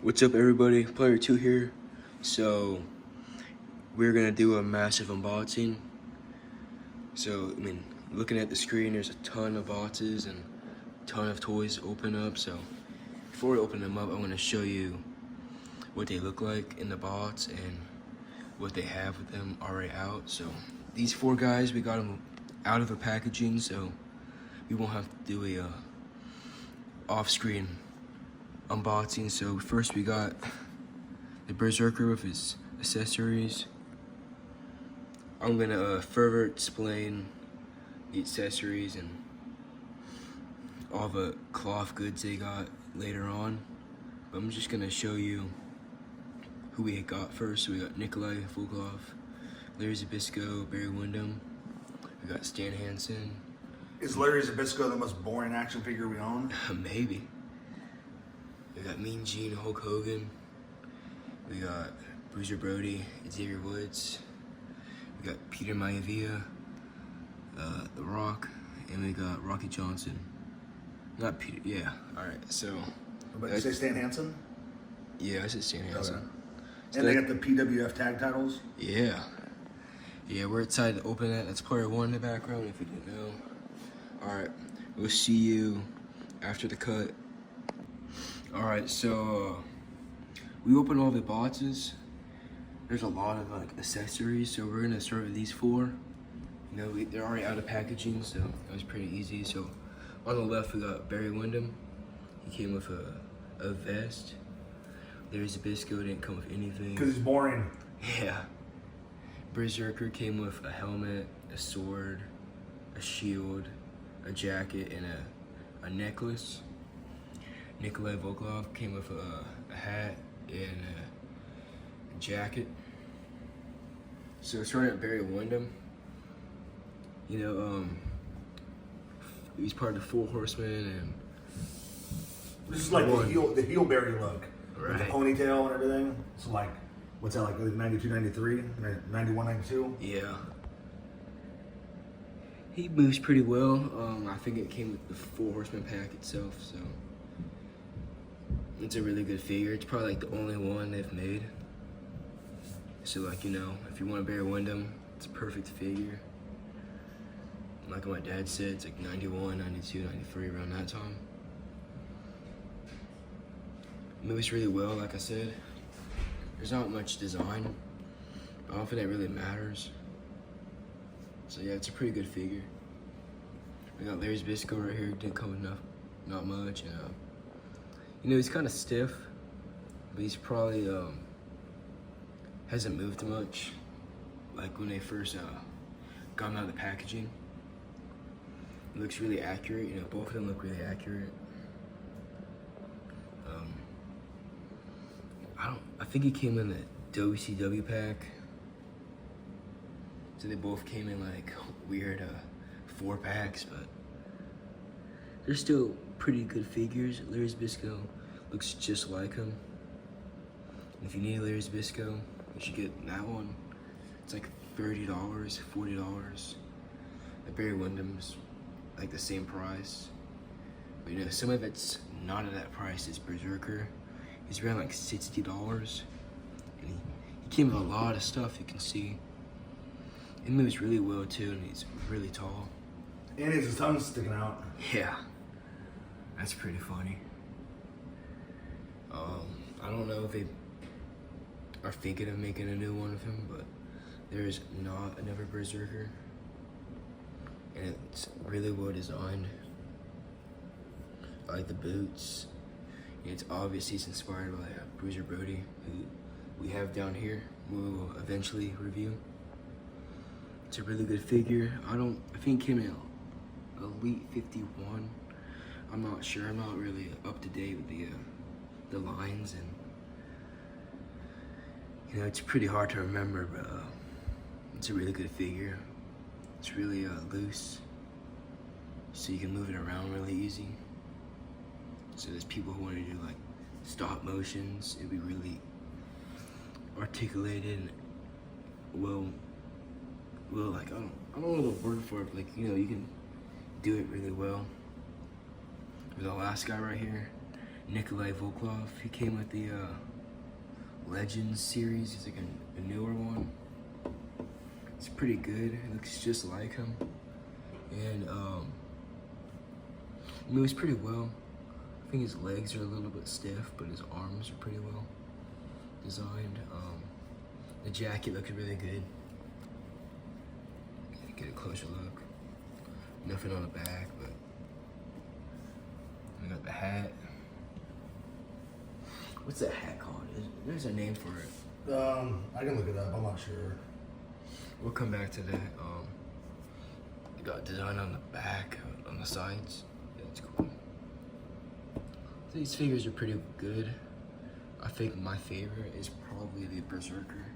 What's up, everybody? Player 2 here. So, we're gonna do a massive unboxing. So, looking at the screen, there's a ton of boxes and a ton of toys to open up. So, before we open them up, I'm gonna show you what they look like in the box and what they have with them already out. So, these 4 guys, we got them out of the packaging, so we won't have to do a off-screen unboxing. So, first we got the Berserker with his accessories. I'm gonna further explain the accessories and all the cloth goods they got later on. But I'm just gonna show you who we got first. So we got Nikolai Volkov, Larry Zbyszko, Barry Windham. We got Stan Hansen. Is Larry Zbyszko the most boring action figure we own? Maybe. We got Mean Gene, Hulk Hogan. We got Bruiser Brody, Xavier Woods. We got Peter Maivia, The Rock, and we got Rocky Johnson. Not Peter, yeah. All right, so. But you say Stan Hansen? Yeah, I said Stan Hansen. Okay. And they got the PWF tag titles? Yeah. Yeah, we're excited to open that. That's player 1 in the background, if you didn't know. All right, we'll see you after the cut. All right, so we opened all the boxes. There's a lot of accessories, so we're gonna start with these 4. You know, they're already out of packaging, so that was pretty easy. So on the left, we got Barry Windham. He came with a vest. There's Zbyszko, didn't come with anything. Because he's boring. Yeah. Berserker came with a helmet, a sword, a shield, a jacket, and a necklace. Nikolai Volkov came with a hat and a jacket. So starting at Barry Windham, you know, he's part of the 4 Horsemen, and This is like the heel Barry look. Right. With the ponytail and everything. So like, what's that, like 92, 93, 91, 92? yeah. He moves pretty well. I think it came with the 4 Horsemen pack itself, so it's a really good figure. It's probably like the only one they've made. So like, you know, if you want a Barry Windham, it's a perfect figure. Like my dad said, it's like 91, 92, 93, around that time. Moves really well, like I said. There's not much design. I don't think that really matters. So yeah, it's a pretty good figure. We got Larry Zbyszko right here, didn't come enough, not much. And, you know, he's kind of stiff, but he's probably hasn't moved much. Like when they first got him out of the packaging. It looks really accurate. You know, both of them look really accurate. I think he came in the WCW pack. So they both came in like weird 4 packs, but they're still pretty good figures. Larry Zbyszko looks just like him. And if you need Larry Zbyszko, you should get that one. It's like $30, $40. The Barry Windham's like the same price. But you know, some of it's not at that price. It's Berserker. He's around like $60. And he came with a lot of stuff, you can see. He moves really well too, and he's really tall. And his tongue sticking out. Yeah, that's pretty funny. I don't know if they are thinking of making a new one of him, but there's not another Berserker. And it's really well designed. I like the boots. It's obvious he's inspired by Bruiser Brody, who we have down here. We will eventually review. It's a really good figure. I think it came in Elite 51. I'm not sure. I'm not really up to date with the lines, and you know, it's pretty hard to remember, but it's a really good figure. It's really loose, so you can move it around really easy. So there's people who want to do like stop motions. It'd be really articulated and well, like I don't know the word for it, but like, you know, you can do it really well. There's the last guy right here. Nikolai Volkov. He came with the Legends series. He's like a newer one. It's pretty good. It looks just like him. And it moves pretty well. I think his legs are a little bit stiff, but his arms are pretty well designed. The jacket looks really good. Get a closer look. Nothing on the back, but we got the hat. What's that hat called? There's a name for it. I can look it up. I'm not sure. We'll come back to that. We got design on the back, on the sides. Yeah, that's cool. These figures are pretty good. I think my favorite is probably the Berserker,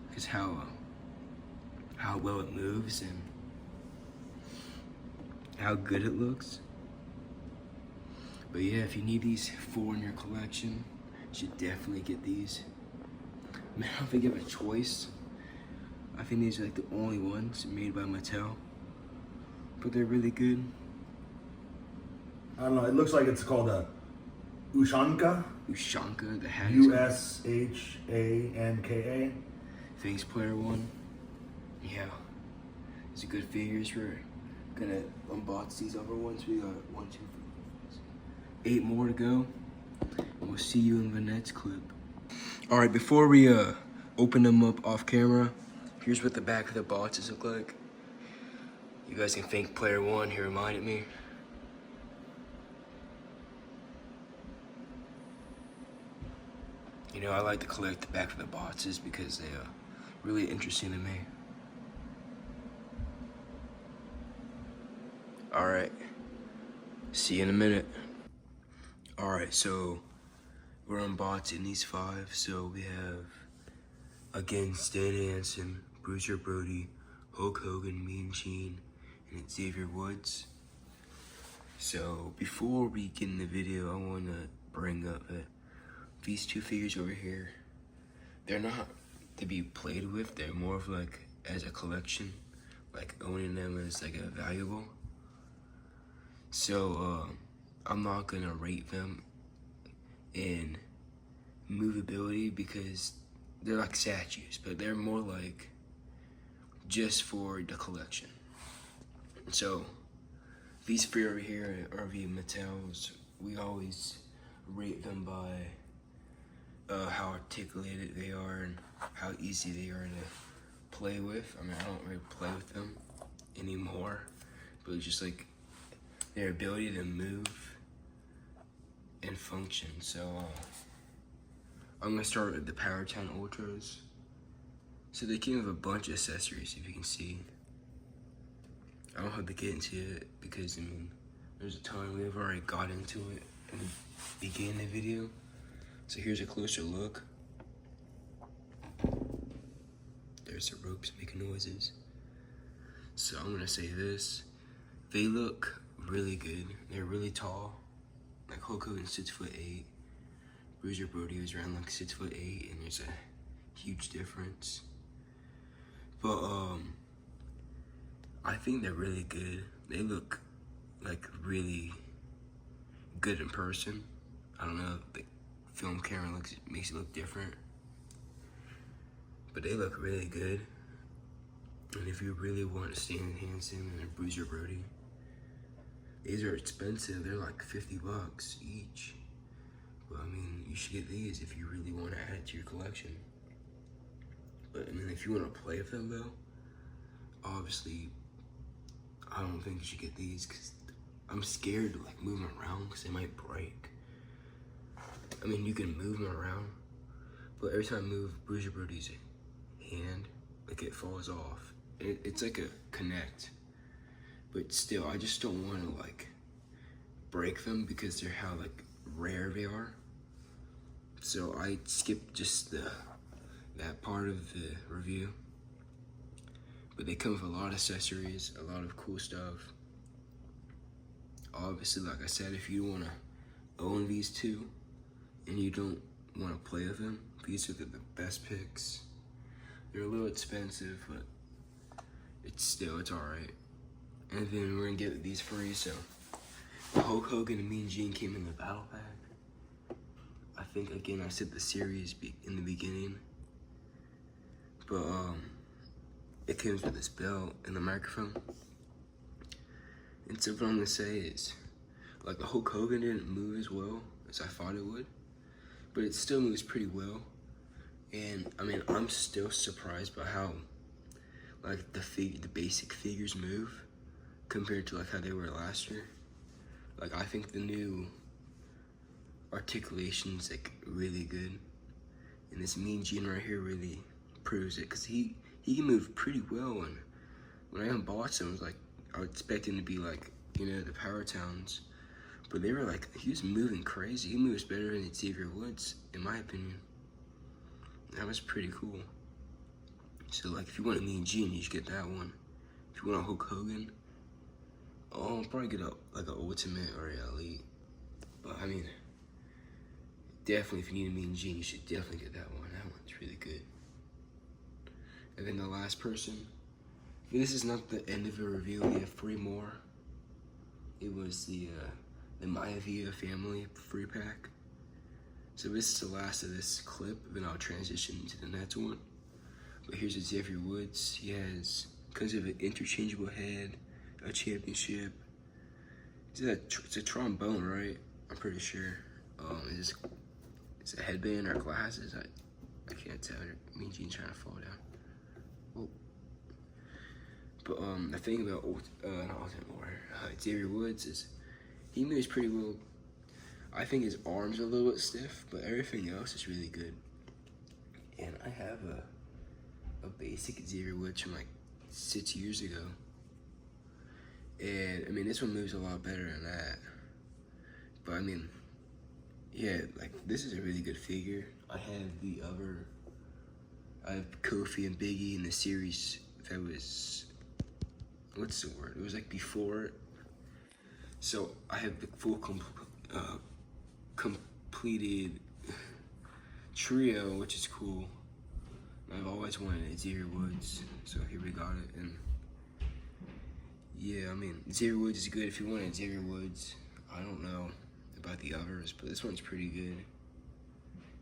because how well it moves and how good it looks. But yeah, if you need these 4 in your collection, you should definitely get these. Man, I don't think you have a choice. I think these are like the only ones made by Mattel, but they're really good. I don't know. It looks like it's called a Ushanka. Ushanka, the hat. Ushanka. Face player one. Yeah, these are good figures. We're gonna unbox these other ones. We got 1, 2, 3, 4, 5, 6, 8 more to go. And we'll see you in the next clip. All right, before we open them up off camera, here's what the back of the boxes look like. You guys can thank player one. He reminded me. You know, I like to collect the back of the boxes because they are really interesting to me. All right, see you in a minute. All right, so we're unboxing these 5. So we have, again, Stan Hansen, Bruiser Brody, Hulk Hogan, Mean Gene, and Xavier Woods. So before we get in the video, I want to bring up that these 2 figures over here, they're not to be played with. They're more of like as a collection, like owning them as like a valuable. So I'm not gonna rate them in movability because they're like statues, but they're more like just for the collection. So these 3 over here are the Mattels. We always rate them by how articulated they are and how easy they are to play with. I mean, I don't really play with them anymore, but it's just like their ability to move and function. So I'm gonna start with the Powertown Ultras. So they came with a bunch of accessories, if you can see. I don't have to get into it because, I mean, there's a ton. We've already got into it in the beginning of the video. So here's a closer look. There's the ropes making noises. So I'm gonna say this. They look really good. They're really tall. Like Hulk Hogan's 6'8". Bruiser Brody was around like 6'8", and there's a huge difference. But I think they're really good. They look like really good in person. I don't know, the film camera makes it look different, but they look really good. And if you really want Stan Hansen and a Bruiser Brody, these are expensive. They're like $50 each. But I mean, you should get these if you really want to add it to your collection. But I mean, if you want to play with them though, obviously, I don't think you should get these because I'm scared to like move them around because they might break. I mean, you can move them around, but every time I move Bruiser Brody's hand, like it falls off. It's like a connect, but still, I just don't want to like break them because they're how like rare they are. So I skipped just that part of the review. But they come with a lot of accessories, a lot of cool stuff. Obviously, like I said, if you want to own these 2 and you don't want to play with them, these are the best picks. They're a little expensive, but it's alright. And then we're gonna get these free. So Hulk Hogan and Mean Gene came in the battle pack. think again I said the series in the beginning, but it comes with this belt and the microphone. And so what I'm gonna say is, like, the Hulk Hogan didn't move as well as I thought it would, but it still moves pretty well. And I mean, I'm still surprised by how, like, the basic figures move compared to like how they were last year. Like, I think the new articulation's like really good, and this Mean Gene right here really proves it, because he can move pretty well. And when I unboxed him, I was like, I would expect him to be like, you know, the Power Towns, but they were like, he was moving crazy. He moves better than Xavier Woods, in my opinion. That was pretty cool. So like, if you want a Mean Gene, you should get that one. If you want a Hulk Hogan, I'll probably get like an Ultimate or an Elite. But I mean, definitely if you need a Mean Gene, you should definitely get that one. That one's really good. And then the last person, this is not the end of the review, we have 3 more. It was the Maivia family free pack. So this is the last of this clip, then I'll transition to the next one. But here's Xavier Woods. He has, because of an interchangeable head, a championship. It's a trombone, right? I'm pretty sure. It's a headband or glasses. I can't tell. Mean Gene's trying to fall down. Oh. But the thing about not Ultimate Warrior, Xavier Woods is he moves pretty well. I think his arms are a little bit stiff, but everything else is really good. And I have a basic Xavier Woods from like 6 years ago. And I mean, this one moves a lot better than that. But I mean, yeah, like, this is a really good figure. I have Kofi and Big E in the series that was, what's the word? It was like before it. So I have the full completed trio, which is cool. I've always wanted a Xavier Woods, so here we got it. And yeah, I mean, Xavier Woods is good if you want a Xavier Woods. I don't know about the others, but this one's pretty good.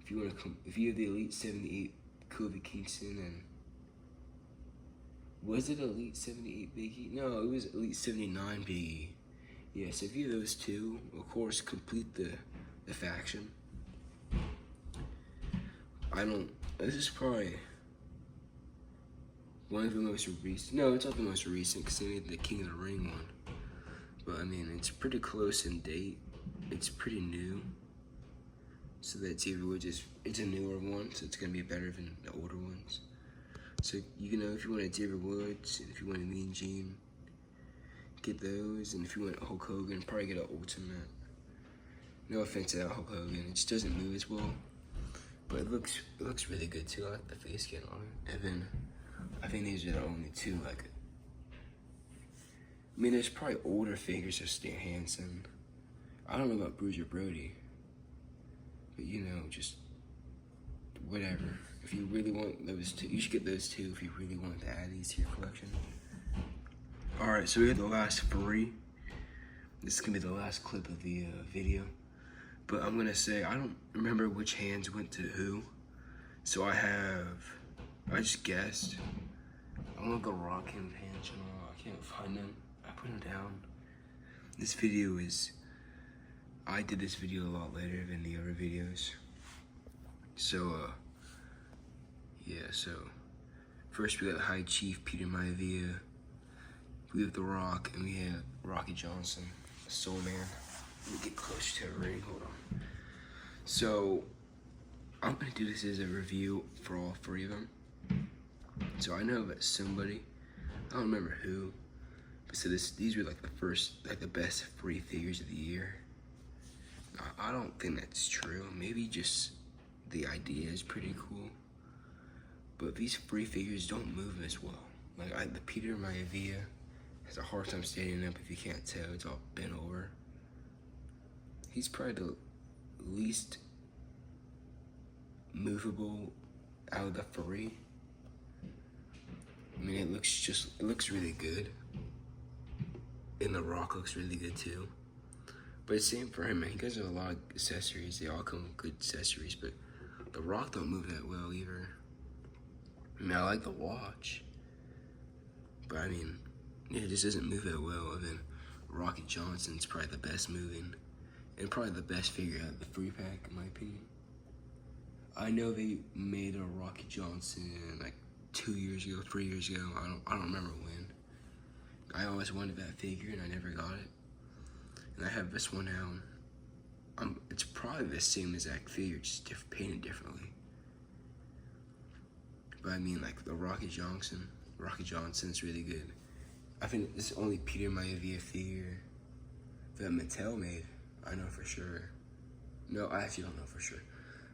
If you want to if you have the Elite 78 Kofi Kingston, and was it Elite 78 Big E? No, it was Elite 79 Big E. Yeah, so if you have those two, of course, complete the faction. This is probably one of the most recent. No, it's not the most recent, because they made the King of the Ring one. But I mean, it's pretty close in date. It's pretty new. So that Xavier Woods it's a newer one, so it's gonna be better than the older ones. So you know, if you want a Xavier Woods, and if you want a Mean Gene, get those. And if you want a Hulk Hogan, probably get an Ultimate. No offense to that Hulk Hogan, it just doesn't move as well. But it looks really good too. I like the face skin on it. And then I think these are the only two like. I mean, there's probably older figures of Stan Hansen. I don't know about Bruiser Brody, but you know, just whatever. If you really want those two, you should get those two if you really want to add these to your collection. All right, so we have the last 3. This is gonna be the last clip of the video. But I'm gonna say, I don't remember which hands went to who. So I just guessed. I'm gonna go Rock Him Hand Channel. I can't find them. I put them down. This video I did this video a lot later than the other videos. So, yeah, so first we got High Chief Peter Maivia. We have The Rock, and we have Rocky Johnson, Soul Man. Let me get close to a ring, hold on. So, I'm gonna do this as a review for all 3 of them. So I know that somebody, I don't remember who, but so these were like the best 3 figures of the year. I don't think that's true. Maybe just the idea is pretty cool. But these 3 figures don't move as well. Like the Peter Maivia has a hard time standing up, if you can't tell. It's all bent over. He's probably the least movable out of the 3. I mean, it looks really good. And The Rock looks really good too. But it's same for him, man. He guys have a lot of accessories. They all come with good accessories, but the Rock don't move that well either. I mean, I like the watch, but I mean, it just doesn't move that well. And then Rocky Johnson's probably the best moving, and probably the best figure out of the free pack, in my opinion. I know they made a Rocky Johnson like 2 years ago, 3 years ago. I don't remember when. I always wanted that figure and I never got it. And I have this one now. It's probably the same exact figure, just painted differently. But I mean, like the Rocky Johnson's really good. I think this is only Peter Maivia figure that Mattel made. I know for sure. No, I actually don't know for sure.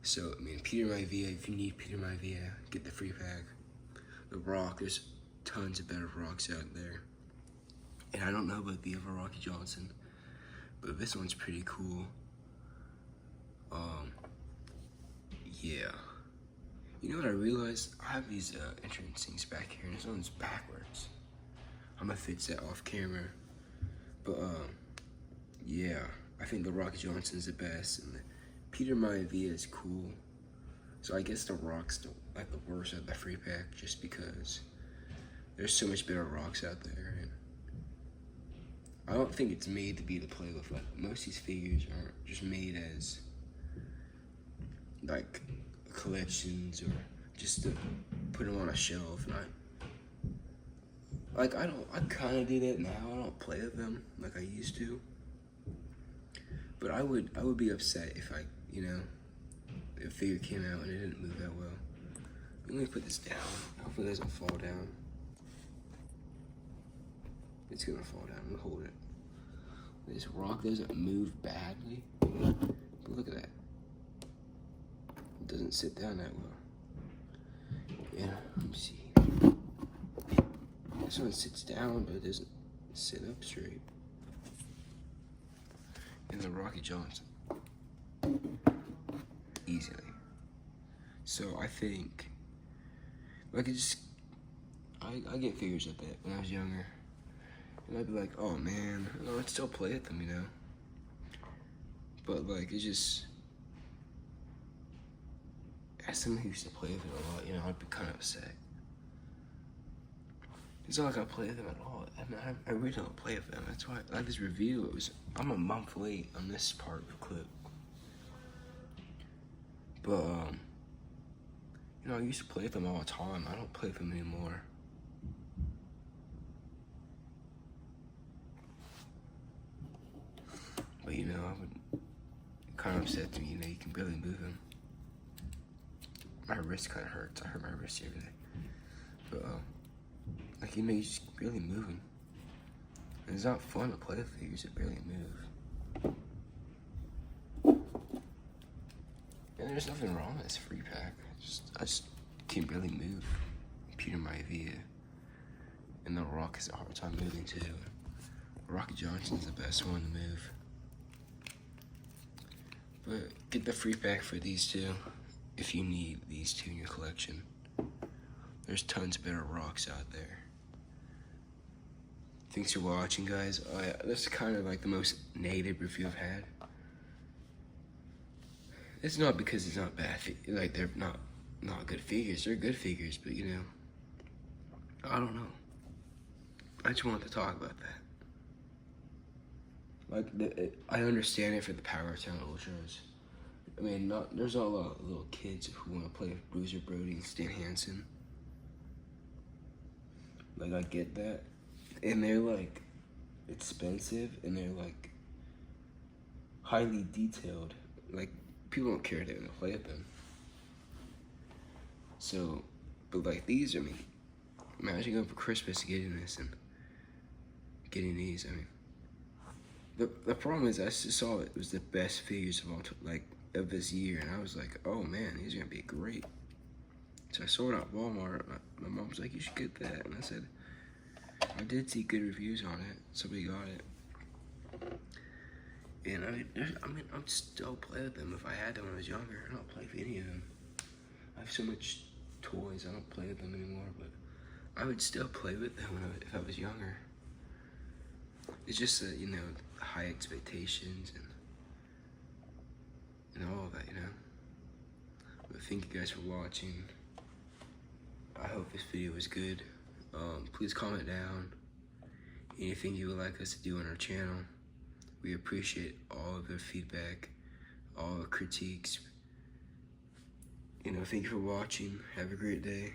So, I mean, Peter Maivia, if you need Peter Maivia, get the free pack. The Rock, there's tons of better Rocks out there. And I don't know about the other Rocky Johnson, but this one's pretty cool. Yeah. You know what I realized? I have these entrance things back here, and this one's backwards. I'm gonna fix that off camera. But, yeah. I think the Rocky Johnson's the best, and the Peter Maivia is cool. So I guess the Rock's like the worst of the free pack, just because there's so much better Rocks out there. And I don't think it's made to be to play with. Like, most of these figures aren't just made as like collections or just to put them on a shelf. And I kind of do that now. I don't play with them like I used to. But I would be upset if if a figure came out and it didn't move that well. Let me put this down. Hopefully it doesn't fall down. It's gonna fall down. I'm gonna hold it. This Rock doesn't move badly, but look at that. It doesn't sit down that well. Yeah, let me see. This one sits down, but it doesn't sit up straight. And the Rocky Johnson, easily. So I think, like, I get figures like that when I was younger. And I'd be like, oh man, I'd still play with them, But like, it's just, as someone who used to play with it a lot, I'd be kind of upset. It's not like I play with them at all. I really don't play with them. That's why, like this review, I'm a month late on this part of the clip. But, I used to play with them all the time. I don't play with them anymore. But, I would kind of upset to me, you can barely move them. My wrist kind of hurts. I hurt my wrist the other day. But, like, you just barely move them. And it's not fun to play with figures that barely move. And there's nothing wrong with this free pack. I just can't barely move. Peter Maivia. And the Rock has a hard time moving too. Rocky Johnson's the best one to move. But get the free pack for these two if you need these two in your collection. There's tons of better Rocks out there. Thanks for watching, guys. This is kind of like the most negative review I've had. It's not because it's not bad. Like, they're not good figures. They're good figures, but I don't know. I just wanted to talk about that. Like, I understand it for the Power Town Ultras. I mean, there's not a lot of little kids who want to play with Bruiser Brody and Stan Hansen. Like, I get that. And they're, like, expensive, and they're, like, highly detailed. Like, people don't care if they're gonna play with them. So, but, like, these, imagine going for Christmas getting this and getting these. The problem is, I just saw it was the best figures of this year, and I was like, oh man, these are gonna be great. So I saw it at Walmart. My mom was like, you should get that, and I said, I did see good reviews on it. Somebody got it, and I'd still play with them if I had them when I was younger. I don't play with any of them. I have so much toys, I don't play with them anymore. But I would still play with them if I was younger. it's just you know, high expectations and all of that, you know. But thank you guys for watching. I hope this video was good. Please comment down anything you would like us to do on our channel. We appreciate all of the feedback, all the critiques. You know, thank you for watching. Have a great day.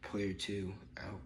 Player 2 out.